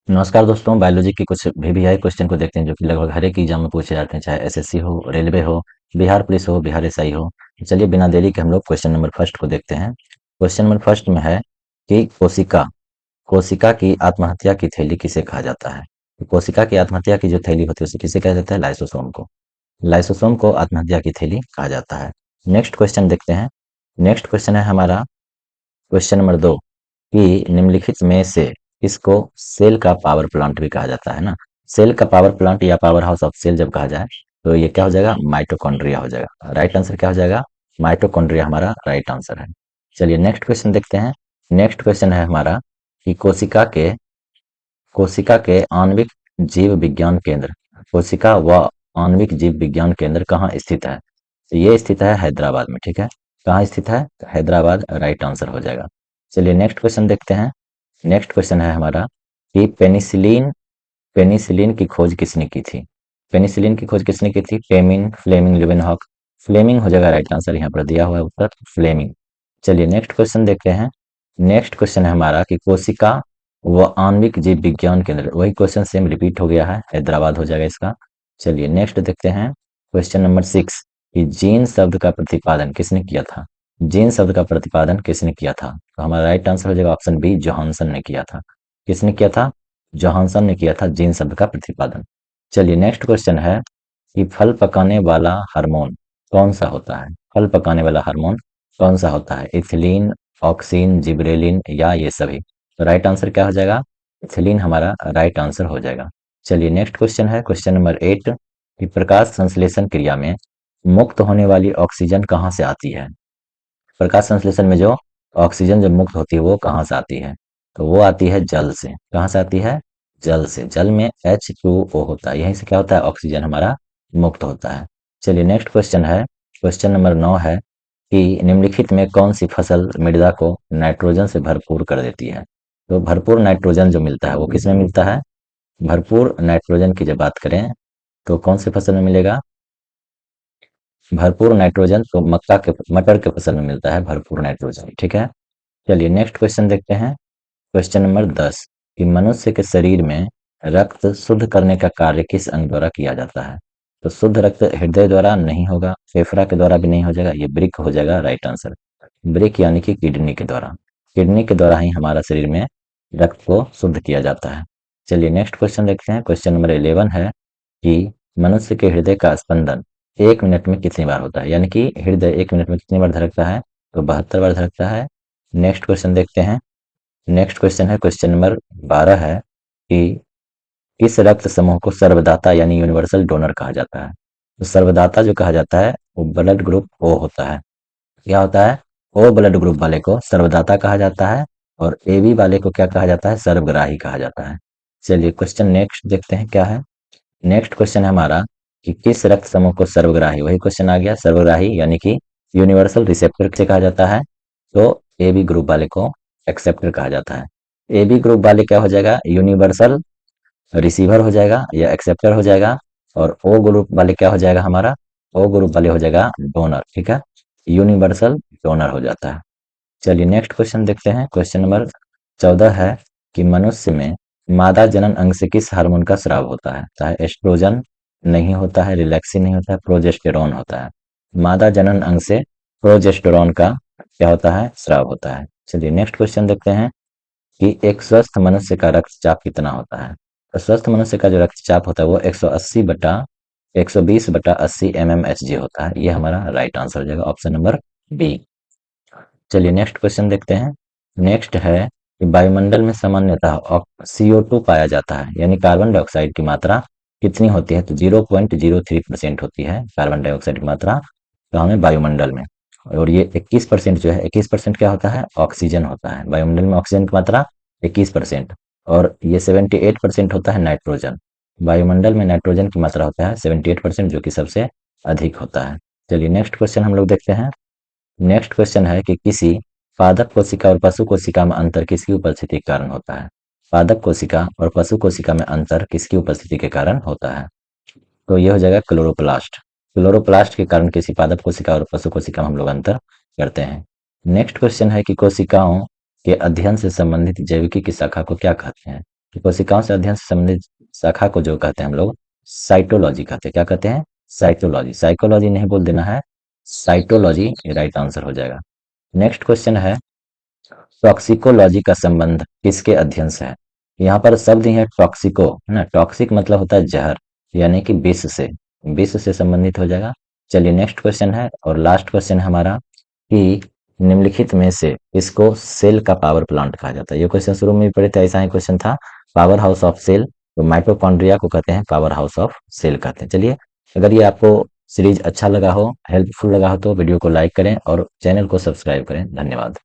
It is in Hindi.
नमस्कार दोस्तों, बायोलॉजी के कुछ वीवीआई क्वेश्चन को देखते हैं जो कि लगभग हर एक एग्जाम में पूछे जाते हैं, चाहे एसएससी हो, रेलवे हो, बिहार पुलिस हो, बिहार एसआई हो। तो चलिए बिना देरी के हम लोग क्वेश्चन नंबर फर्स्ट को देखते हैं। क्वेश्चन नंबर फर्स्ट में है कि कोशिका कोशिका की आत्महत्या की थैली किसे कहा जाता है। तो कोशिका की आत्महत्या की जो थैली होती है उसे किसे कहा जाता है? लाइसोसोम को। लाइसोसोम को आत्महत्या की थैली कहा जाता है। नेक्स्ट क्वेश्चन देखते हैं। नेक्स्ट क्वेश्चन है हमारा क्वेश्चन नंबर 2 कि निम्नलिखित में से इसको सेल का पावर प्लांट भी कहा जाता है ना। सेल का पावर प्लांट या पावर हाउस ऑफ सेल जब कहा जाए तो ये क्या हो जाएगा? माइटोकॉन्ड्रिया हो जाएगा। राइट आंसर क्या हो जाएगा? माइटोकॉन्ड्रिया हमारा राइट आंसर है। चलिए नेक्स्ट क्वेश्चन देखते हैं। नेक्स्ट क्वेश्चन है हमारा कि कोशिका के आणविक जीव विज्ञान केंद्र, कोशिका व आणविक जीव विज्ञान केंद्र कहाँ स्थित है? तो ये स्थित है हैदराबाद में। ठीक है, कहाँ स्थित है? तो हैदराबाद राइट आंसर हो जाएगा। चलिए नेक्स्ट क्वेश्चन देखते हैं। नेक्स्ट क्वेश्चन है हमारा कि पेनिसिलिन पेनिसिलिन की खोज किसने की थी? पेनिसिलिन की खोज किसने की थी? Fleming, Fleming Leeuwenhoek. फ्लेमिंग हो जाएगा राइट आंसर, यहाँ पर दिया हुआ है उत्तर फ्लेमिंग। चलिए नेक्स्ट क्वेश्चन देखते हैं। नेक्स्ट क्वेश्चन है हमारा कि कोशिका व आणविक जीव विज्ञान केंद्र, वही क्वेश्चन सेम रिपीट हो गया है, हैदराबाद हो जाएगा इसका। चलिए नेक्स्ट देखते हैं क्वेश्चन नंबर 6 कि जीन शब्द का प्रतिपादन किसने किया था? जीन शब्द का प्रतिपादन किसने किया था? तो हमारा राइट आंसर हो जाएगा ऑप्शन बी, जोहानसन ने किया था। किसने किया था? जोहानसन ने किया था जीन शब्द का प्रतिपादन। चलिए नेक्स्ट क्वेश्चन है कि फल पकाने वाला हार्मोन कौन सा होता है? फल पकाने वाला हार्मोन कौन सा होता है? इथिलीन, ऑक्सीन, जिबरेलिन या ये सभी? तो राइट आंसर क्या हो जाएगा? इथिलीन हमारा राइट आंसर हो जाएगा। चलिए नेक्स्ट क्वेश्चन है क्वेश्चन नंबर 8 कि प्रकाश संश्लेषण क्रिया में मुक्त होने वाली ऑक्सीजन कहाँ से आती है? प्रकाश संश्लेषण में जो ऑक्सीजन जब मुक्त होती है वो कहाँ से आती है? तो वो आती है जल से। कहाँ से आती है? जल से। जल में H2O होता है, यहीं से क्या होता है? ऑक्सीजन हमारा मुक्त होता है। चलिए नेक्स्ट क्वेश्चन है क्वेश्चन नंबर 9 है कि निम्नलिखित में कौन सी फसल मृदा को नाइट्रोजन से भरपूर कर देती है? तो भरपूर नाइट्रोजन जो मिलता है वो किसमें मिलता है? भरपूर नाइट्रोजन की जब बात करें तो कौन सी फसल में मिलेगा? भरपूर नाइट्रोजन तो मटर के फसल में मिलता है भरपूर नाइट्रोजन। ठीक है, चलिए नेक्स्ट क्वेश्चन देखते हैं। क्वेश्चन नंबर 10 कि मनुष्य के शरीर में रक्त शुद्ध करने का कार्य किस अंग द्वारा किया जाता है? तो शुद्ध रक्त हृदय द्वारा नहीं होगा, फेफड़ा के द्वारा भी नहीं हो जाएगा, ये ब्रिक हो जाएगा राइट आंसर। ब्रिक यानी कि किडनी के द्वारा। किडनी के द्वारा ही हमारा शरीर में रक्त को शुद्ध किया जाता है। चलिए नेक्स्ट क्वेश्चन देखते हैं। क्वेश्चन नंबर 11 है कि मनुष्य के हृदय का स्पंदन 1 मिनट में कितनी बार होता है? यानी कि हृदय 1 मिनट में कितनी बार धड़कता है? तो 72 बार धड़कता है। नेक्स्ट क्वेश्चन देखते हैं। नेक्स्ट क्वेश्चन है क्वेश्चन नंबर 12 है कि किस रक्त समूह को सर्वदाता यानी यूनिवर्सल डोनर कहा जाता है? तो सर्वदाता जो कहा जाता है वो ब्लड ग्रुप ओ होता है। क्या होता है? ओ ब्लड ग्रुप वाले को सर्वदाता कहा जाता है और एबी वाले को क्या कहा जाता है? सर्वग्राही कहा जाता है। चलिए क्वेश्चन नेक्स्ट देखते हैं क्या है। नेक्स्ट क्वेश्चन है हमारा कि किस रक्त समूह को सर्वग्राही, वही क्वेश्चन आ गया, सर्वग्राही यानी कि यूनिवर्सल रिसेप्टर से कहा जाता है। तो ए बी ग्रुप वाले को एक्सेप्टर कहा जाता है। ए बी ग्रुप वाले क्या हो जाएगा? यूनिवर्सल रिसीवर हो जाएगा या एक्सेप्टर हो जाएगा। और ओ ग्रुप वाले क्या हो जाएगा हमारा? ओ ग्रुप वाले हो जाएगा डोनर। ठीक है, यूनिवर्सल डोनर हो जाता है। चलिए नेक्स्ट क्वेश्चन देखते हैं। क्वेश्चन नंबर 14 है कि मनुष्य में मादा जनन अंग से किस हार्मोन का स्राव होता है? चाहे एस्ट्रोजन नहीं होता है, रिलैक्सिन नहीं होता है, प्रोजेस्टेरॉन होता है। मादा जनन अंग से प्रोजेस्टेरॉन का क्या होता है? स्राव होता है। चलिए नेक्स्ट क्वेश्चन देखते हैं कि एक स्वस्थ मनुष्य का रक्तचाप कितना होता है? तो स्वस्थ मनुष्य का जो रक्तचाप होता है वो 120/80 mmHg होता है। ये हमारा राइट आंसर हो जाएगा ऑप्शन नंबर बी। चलिए नेक्स्ट क्वेश्चन देखते हैं। नेक्स्ट है कि वायुमंडल में सामान्यतः CO2 पाया जाता है, यानी कार्बन डाइऑक्साइड की मात्रा कितनी होती है? तो 0.03% होती है कार्बन डाइऑक्साइड की मात्रा कहाँ में? वायुमंडल में। और ये 21% जो है, 21% क्या होता है? ऑक्सीजन होता है। वायुमंडल में ऑक्सीजन की मात्रा 21%। और ये 78% होता है नाइट्रोजन। वायुमंडल में नाइट्रोजन की मात्रा होता है 78%, जो कि सबसे अधिक होता है। चलिए नेक्स्ट क्वेश्चन हम लोग देखते हैं। नेक्स्ट क्वेश्चन है कि किसी पादप कोशिका और पशु कोशिका में अंतर किसकी उपस्थिति के कारण होता है? पादप कोशिका और पशु कोशिका में अंतर किसकी उपस्थिति के कारण होता है? तो ये हो जाएगा क्लोरोप्लास्ट। क्लोरोप्लास्ट के कारण किसी पादप कोशिका और पशु कोशिका में हम लोग अंतर करते हैं। नेक्स्ट क्वेश्चन है कि कोशिकाओं के अध्ययन से संबंधित जैविकी की शाखा को क्या कहते हैं? कि कोशिकाओं से अध्ययन से संबंधित शाखा को जो कहते हैं हम लोग साइटोलॉजी कहते हैं। क्या कहते हैं? साइटोलॉजी। साइकोलॉजी नहीं बोल देना है, साइटोलॉजी ये राइट आंसर हो जाएगा। नेक्स्ट क्वेश्चन है, टॉक्सिकोलॉजी का संबंध किसके अध्ययन से है? यहाँ पर शब्द ही है टॉक्सिको, है ना। टॉक्सिक मतलब होता है जहर, यानी कि विष से संबंधित हो जाएगा। चलिए नेक्स्ट क्वेश्चन है और लास्ट क्वेश्चन है हमारा कि निम्नलिखित में से इसको सेल का पावर प्लांट कहा जाता है। ये क्वेश्चन शुरू में भी पढ़े थे, ऐसा ही क्वेश्चन था, पावर हाउस ऑफ सेल। तो माइटोकॉन्ड्रिया को कहते हैं पावर हाउस ऑफ सेल कहते हैं। चलिए, अगर ये आपको सीरीज अच्छा लगा हो, हेल्पफुल लगा हो, तो वीडियो को लाइक करें और चैनल को सब्सक्राइब करें। धन्यवाद।